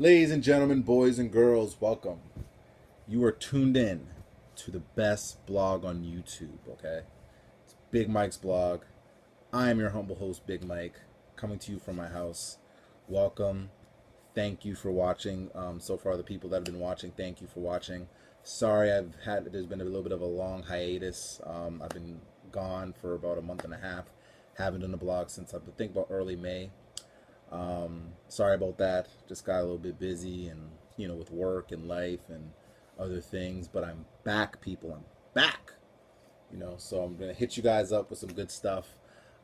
Ladies and gentlemen, boys and girls, welcome. You are tuned in to the best blog on YouTube, okay? It's Big Mike's blog. I am your humble host, Big Mike, coming to you from my house. Welcome. Thank you for watching. So far, the people that have been watching, thank you for watching. Sorry, there's been a little bit of a long hiatus. I've been gone for about a month and a half. Haven't done a blog since I think about early May. Sorry about that. Just got a little bit busy and, with work and life and other things. But I'm back, people. I'm back. So I'm going to hit you guys up with some good stuff.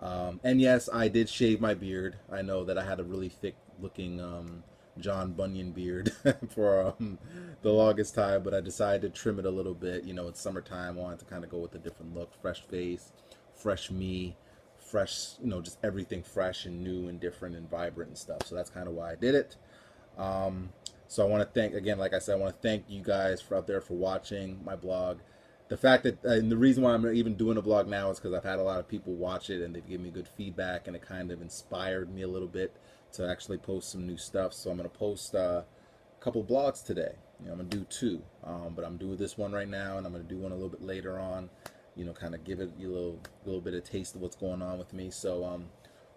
And yes, I did shave my beard. I know that I had a really thick looking John Bunyan beard for the longest time, but I decided to trim it a little bit. It's summertime. I wanted to kind of go with a different look, fresh face, fresh me, fresh, just everything fresh and new and different and vibrant and stuff. So that's kind of why I did it. So I want to thank, again, like I said, I want to thank you guys out there for watching my blog. The fact that, and the reason why I'm even doing a blog now is because I've had a lot of people watch it and they've given me good feedback, and it kind of inspired me a little bit to actually post some new stuff. So I'm going to post a couple blogs today. I'm going to do two, but I'm doing this one right now, and I'm going to do one a little bit later on. Kind of give it a little bit of taste of what's going on with me. So,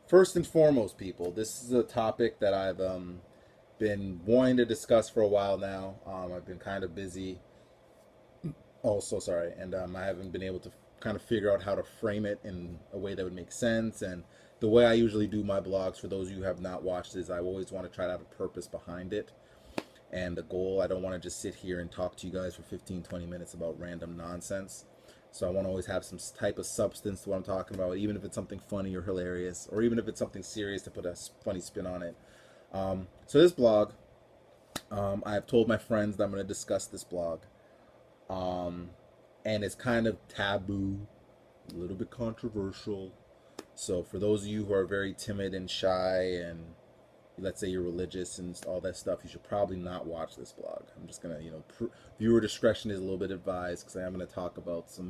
first and foremost, people, this is a topic that I've been wanting to discuss for a while now. I've been kind of busy. Oh, so sorry, and I haven't been able to kind of figure out how to frame it in a way that would make sense. And the way I usually do my blogs, for those of you who have not watched, is I always want to try to have a purpose behind it. And the goal, I don't want to just sit here and talk to you guys for 15-20 minutes about random nonsense. So I want to always have some type of substance to what I'm talking about, even if it's something funny or hilarious, or even if it's something serious, to put a funny spin on it. So this blog, I've told my friends that I'm going to discuss this blog. And it's kind of taboo, a little bit controversial. So for those of you who are very timid and shy, and let's say you're religious and all that stuff, you should probably not watch this blog. I'm just gonna, viewer discretion is a little bit advised, because I'm gonna talk about some,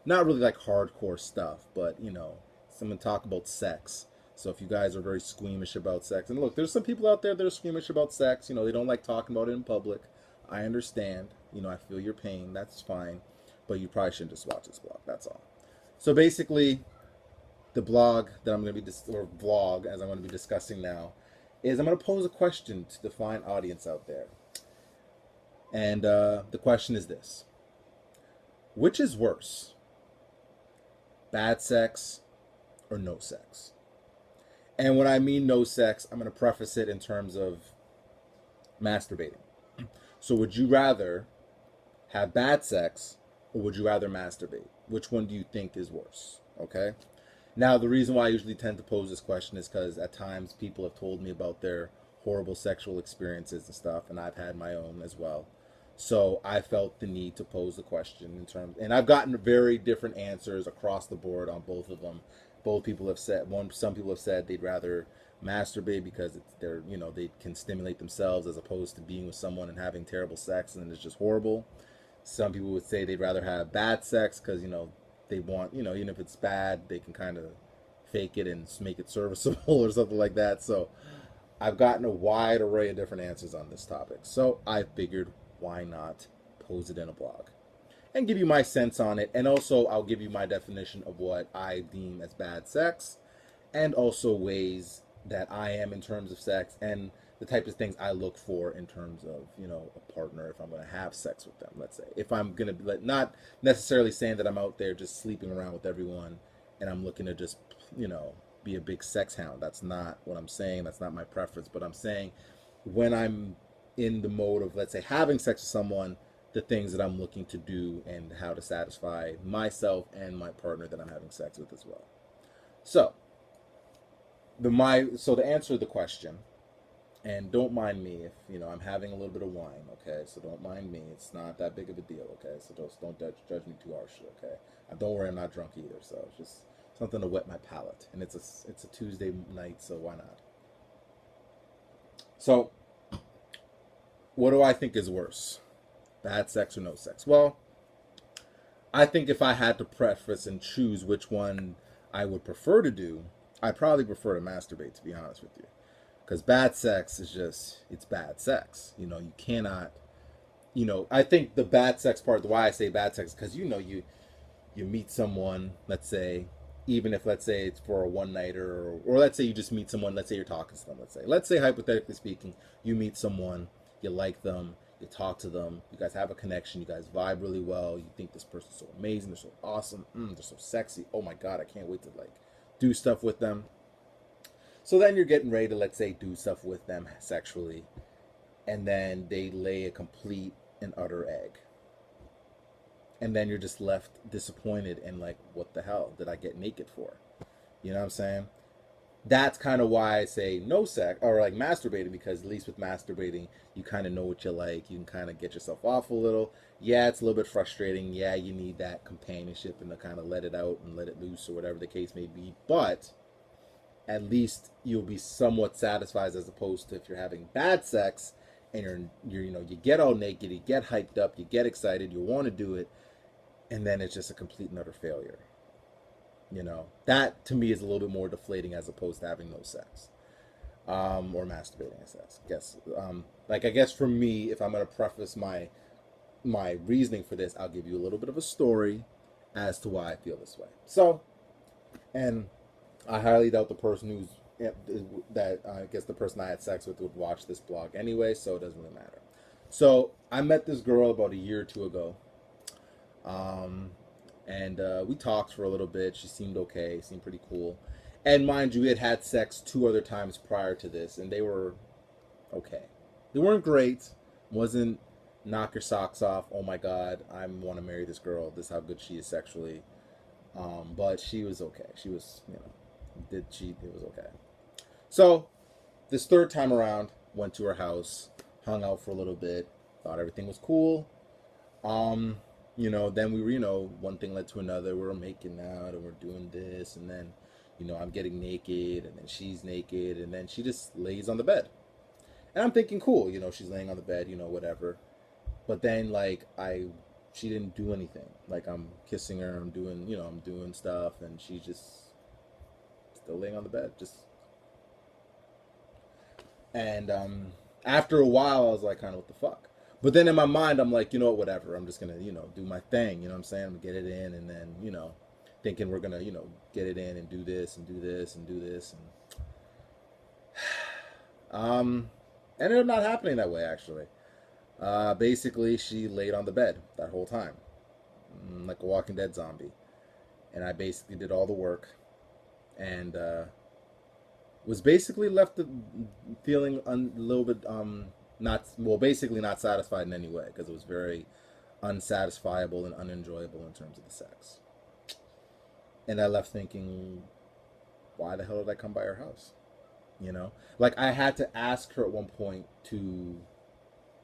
not really like hardcore stuff, but I'm gonna talk about sex. So if you guys are very squeamish about sex, and look, there's some people out there that are squeamish about sex. They don't like talking about it in public. I understand. I feel your pain. That's fine. But you probably shouldn't just watch this blog. That's all. So basically, the blog that I'm going to be, or vlog, as I'm going to be discussing now, is I'm going to pose a question to the fine audience out there. And the question is this: which is worse, bad sex or no sex? And when I mean no sex, I'm going to preface it in terms of masturbating. So would you rather have bad sex, or would you rather masturbate? Which one do you think is worse? Okay. Now, the reason why I usually tend to pose this question is because at times people have told me about their horrible sexual experiences and stuff, and I've had my own as well. So I felt the need to pose the question in terms, and I've gotten very different answers across the board on both of them. Both people have said, some people have said they'd rather masturbate because they can stimulate themselves, as opposed to being with someone and having terrible sex and it's just horrible. Some people would say they'd rather have bad sex because they want, even if it's bad, they can kind of fake it and make it serviceable or something like that. So I've gotten a wide array of different answers on this topic. So I figured, why not pose it in a blog and give you my sense on it. And also I'll give you my definition of what I deem as bad sex, and also ways that I am in terms of sex, and the type of things I look for in terms of, a partner, if I'm going to have sex with them, let's say. If I'm going to be, not necessarily saying that I'm out there just sleeping around with everyone and I'm looking to just, be a big sex hound. That's not what I'm saying. That's not my preference. But I'm saying when I'm in the mode of, let's say, having sex with someone, the things that I'm looking to do and how to satisfy myself and my partner that I'm having sex with as well. So, to answer the question, and don't mind me if I'm having a little bit of wine, okay? So don't mind me. It's not that big of a deal, okay? So just don't judge me too harshly, okay? Don't worry, I'm not drunk either. So it's just something to wet my palate, and it's a Tuesday night, so why not? So, what do I think is worse, bad sex or no sex? Well, I think if I had to preface and choose which one I would prefer to do, I'd probably prefer to masturbate, to be honest with you. Because bad sex is just, it's bad sex. You know, you cannot, you know, I think the bad sex part, why I say bad sex, because, you know, you meet someone, let's say, even if, let's say, it's for a one nighter, or let's say you just meet someone, let's say you're talking to them, let's say hypothetically speaking, you meet someone, you like them, you talk to them, you guys have a connection, you guys vibe really well, you think this person's so amazing, they're so awesome, they're so sexy, oh my god, I can't wait to like do stuff with them. So then you're getting ready to, let's say, do stuff with them sexually, and then they lay a complete and utter egg, and then you're just left disappointed and like, what the hell did I get naked for? You know what I'm saying? That's kind of why I say no sex, or like masturbating, because at least with masturbating, you kind of know what you like. You can kind of get yourself off a little. Yeah, it's a little bit frustrating. Yeah, you need that companionship and to kind of let it out and let it loose, or whatever the case may be. But at least you'll be somewhat satisfied, as opposed to if you're having bad sex and you're you know, you get all naked, you get hyped up, you get excited, you want to do it, and then it's just a complete and utter failure. You know, that to me is a little bit more deflating, as opposed to having no sex, or masturbating, I guess. Like, I guess for me, if I'm going to preface my reasoning for this, I'll give you a little bit of a story as to why I feel this way. So, and I highly doubt the person that I guess the person I had sex with would watch this blog anyway, so it doesn't really matter. So I met this girl about a year or two ago. Um, and we talked for a little bit. She seemed okay, seemed pretty cool. And mind you, we had had sex two other times prior to this, and they were okay. They weren't great. Wasn't knock your socks off. Oh my God, I want to marry this girl. This is how good she is sexually. But she was okay. She was, you know, did she? It was okay. So this third time around, went to her house, hung out for a little bit, thought everything was cool. Um, you know, then we were, you know, one thing led to another. We were making out and we're doing this, and then, you know, I'm getting naked, and then she's naked, and then she just lays on the bed. And I'm thinking, cool, you know, she's laying on the bed, you know, whatever. But then, like, she didn't do anything. Like, I'm kissing her, I'm doing, you know, I'm doing stuff, and she's just still laying on the bed, just. And after a while, I was like, kind of, what the fuck? But then in my mind, I'm like, you know what, whatever. I'm just gonna, you know, do my thing. You know what I'm saying? I'm gonna get it in, and then, you know, thinking we're gonna, you know, get it in and do this and do this and do this, and ended up not happening that way actually. Basically, she laid on the bed that whole time, like a Walking Dead zombie, and I basically did all the work, and was basically left feeling a little bit not, well, basically not satisfied in any way, because it was very unsatisfiable and unenjoyable in terms of the sex. And I left thinking, why the hell did I come by her house? You know, like, I had to ask her at one point to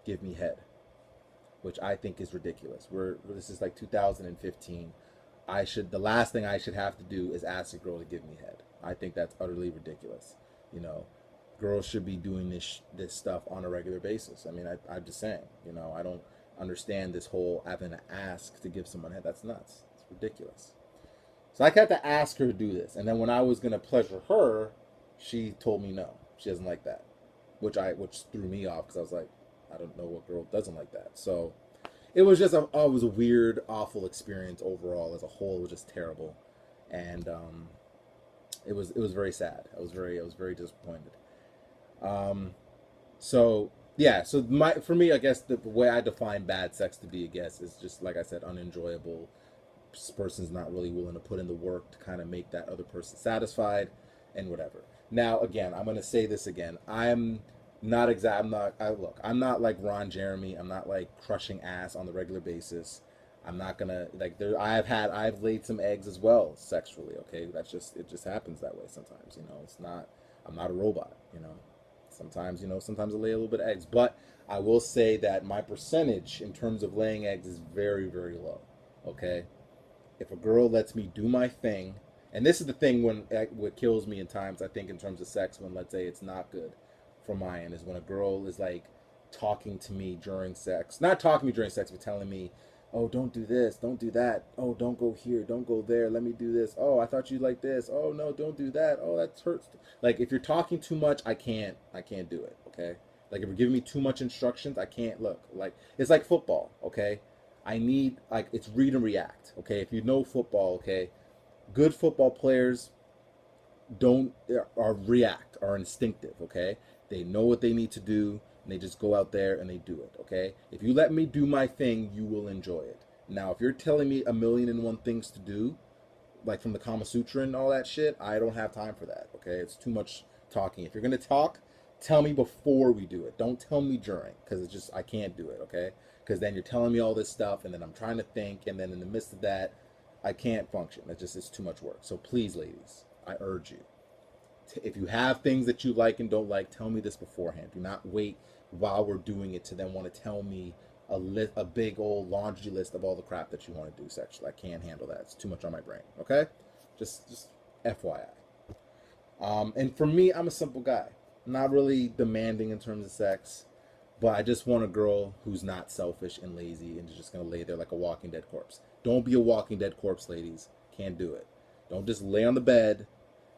give me head, which I think is ridiculous. This is like 2015. The last thing I should have to do is ask a girl to give me head. I think that's utterly ridiculous. You know, girls should be doing this stuff on a regular basis. I mean, I'm just saying, you know, I don't understand this whole having to ask to give someone head. That's nuts. It's ridiculous. So I had to ask her to do this, and then when I was gonna pleasure her, she told me no, she doesn't like that, which threw me off, because I was like, I don't know what girl doesn't like that. So it was just it was a weird, awful experience overall. As a whole, it was just terrible, and it was very sad. I was very disappointed. So yeah, so for me, I guess the way I define bad sex to be, I guess, is just, like I said, unenjoyable. This person's not really willing to put in the work to kind of make that other person satisfied, and whatever. Now, again, I'm gonna say this again. I'm not like Ron Jeremy. I'm not like crushing ass on the regular basis. I'm not gonna, like, I've laid some eggs as well sexually. Okay, it just happens that way sometimes. You know, I'm not a robot. You know, sometimes I lay a little bit of eggs, but I will say that my percentage in terms of laying eggs is very, very low. Okay, if a girl lets me do my thing, and this is the thing, what kills me in times, I think, in terms of sex, when, let's say, it's not good from my end, is when a girl is like talking to me during sex, not talking to me during sex, but telling me Oh, don't do this, don't do that. Oh, don't go here, don't go there. Let me do this. Oh, I thought you like this. Oh no, don't do that. Oh, that hurts. Like if you're talking too much, I can't do it. Okay. Like if you're giving me too much instructions, I can't look. Like it's like football. Okay. I need like it's read and react. Okay. If you know football, okay, good football players don't are react are instinctive. Okay, they know what they need to do and they just go out there and they do it. Okay, if you let me do my thing, you will enjoy it. Now if you're telling me a million and one things to do, like from the Kama Sutra and all that shit, I don't have time for that. Okay, it's too much talking. If you're gonna talk, tell me before we do it. Don't tell me during, because it's just I can't do it. Okay, because then you're telling me all this stuff and then I'm trying to think and then in the midst of that I can't function. It's too much work. So please, ladies, I urge you, if you have things that you like and don't like, tell me this beforehand. Do not wait while we're doing it to then want to tell me a big old laundry list of all the crap that you want to do sexually. I can't handle that. It's too much on my brain. Okay, just FYI. And for me, I'm a simple guy. I'm not really demanding in terms of sex, but I just want a girl who's not selfish and lazy and is just gonna lay there like a Walking Dead corpse. Don't be a Walking Dead corpse, ladies. Can't do it. Don't just lay on the bed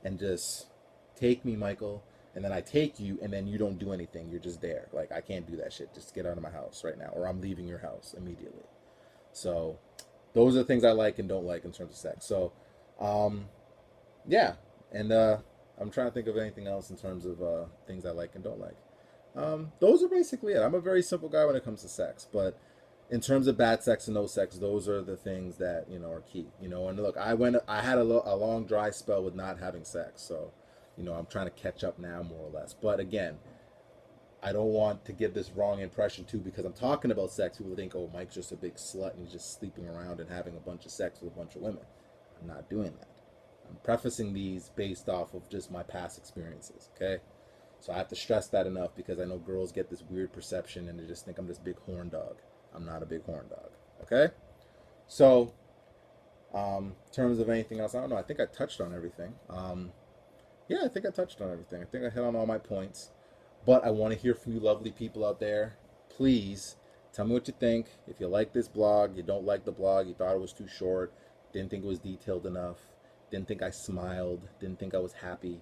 and just take me, Michael, and then I take you, and then you don't do anything. You're just there. Like I can't do that shit. Just get out of my house right now, or I'm leaving your house immediately. So, those are the things I like and don't like in terms of sex. So, um, yeah, and I'm trying to think of anything else in terms of things I like and don't like. Those are basically it. I'm a very simple guy when it comes to sex, but in terms of bad sex and no sex, those are the things that are key. And look, I had a long dry spell with not having sex, so I'm trying to catch up now more or less. But again, I don't want to give this wrong impression too because I'm talking about sex. People think, oh, Mike's just a big slut and he's just sleeping around and having a bunch of sex with a bunch of women. I'm not doing that. I'm prefacing these based off of just my past experiences. Okay. So I have to stress that enough because I know girls get this weird perception and they just think I'm this big horn dog. I'm not a big horn dog. Okay? So, in terms of anything else, I don't know. I think I touched on everything. Yeah, I think I touched on everything. I think I hit on all my points. But I want to hear from you lovely people out there. Please tell me what you think. If you like this blog, you don't like the blog, you thought it was too short, didn't think it was detailed enough, didn't think I smiled, didn't think I was happy.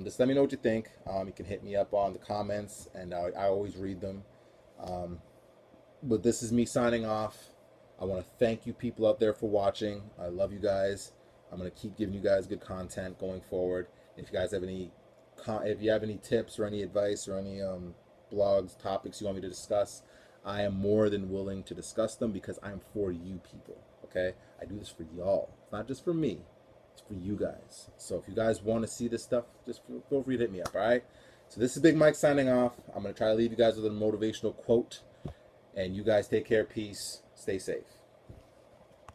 Just let me know what you think. You can hit me up on the comments, and I always read them. Um, but this is me signing off. I want to thank you people out there for watching. I love you guys. I'm going to keep giving you guys good content going forward. If you guys have any tips or any advice or any blogs, topics you want me to discuss, I am more than willing to discuss them because I'm for you people. Okay, I do this for y'all. It's not just for me. It's for you guys. So if you guys want to see this stuff, just feel free to hit me up. All right. So this is Big Mike signing off. I'm gonna try to leave you guys with a motivational quote. And you guys take care. Peace. Stay safe.